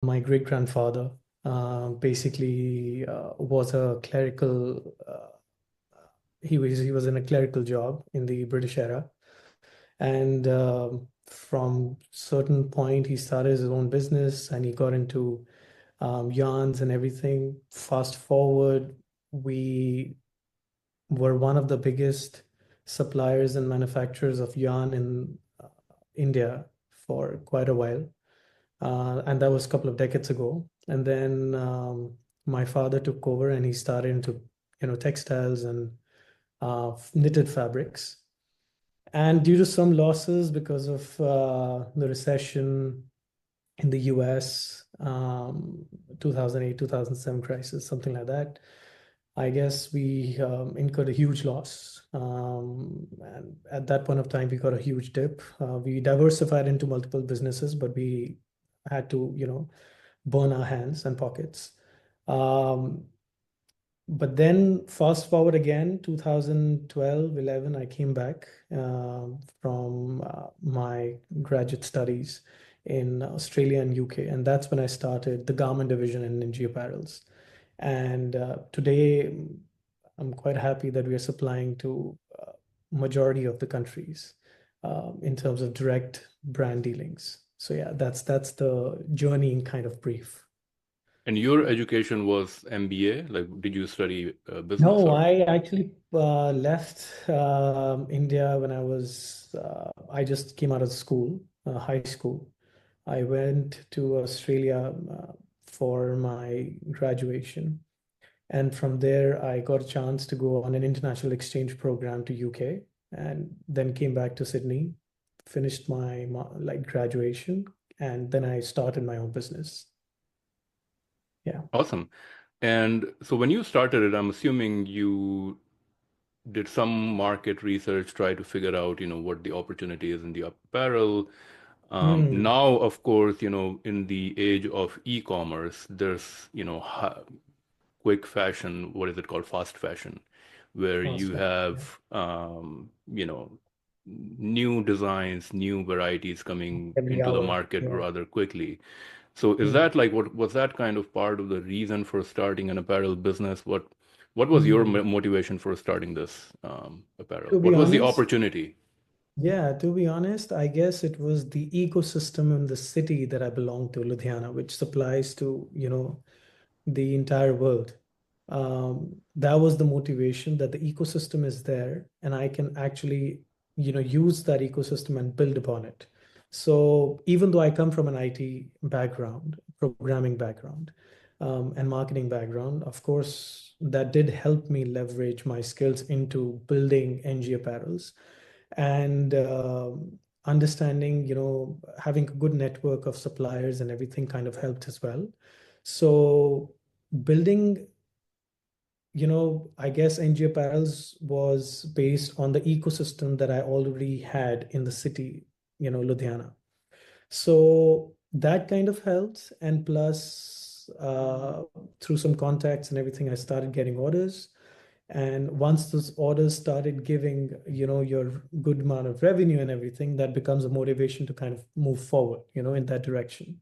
my great grandfather basically was a clerical. He was in a clerical job in the British era, and from certain point he started his own business and he got into yarns and everything. Fast forward, we were one of the biggest suppliers and manufacturers of yarn in India for quite a while. And that was a couple of decades ago. And then my father took over and he started into, textiles and knitted fabrics. And due to some losses because of the recession in the US, 2008, 2007 crisis, something like that, I guess we incurred a huge loss. And at that point of time, we got a huge dip. We diversified into multiple businesses, but we had to, burn our hands and pockets. Um, but then fast forward again, 2012, 11, I came back from my graduate studies in Australia and UK. And that's when I started the garment division in NG Apparels. And today, I'm quite happy that we are supplying to majority of the countries in terms of direct brand dealings. So yeah, that's the journey in kind of brief. And your education was MBA? Like, did you study business No, or? I actually left India when I just came out of school, high school. I went to Australia for my graduation. And from there, I got a chance to go on an international exchange program to UK and then came back to Sydney, finished my like graduation, and then I started my own business. Yeah. Awesome. And so when you started it, I'm assuming you did some market research, try to figure out, what the opportunity is in the apparel. Hmm. Now, of course, in the age of e-commerce, there's, quick fashion, what is it called? Fast fashion, where Fast you fashion. Yeah. have, new designs, new varieties coming Every into the hour. market Yeah. rather quickly. So is Hmm. that like what was that kind of part of the reason for starting an apparel business? What was your Hmm. motivation for starting this apparel? To be What was the honest, opportunity? yeah, to be honest, I guess it was the ecosystem in the city that I belong to, Ludhiana, which supplies to, the entire world. That was the motivation that the ecosystem is there and I can actually, use that ecosystem and build upon it. So even though I come from an IT background, programming background, and marketing background, of course, that did help me leverage my skills into building NG Apparels and understanding, having a good network of suppliers and everything kind of helped as well. So building, I guess NG Apparels was based on the ecosystem that I already had in the city, Ludhiana. So that kind of helped. And plus, through some contacts and everything, I started getting orders. And once those orders started giving, your good amount of revenue and everything, that becomes a motivation to kind of move forward, in that direction.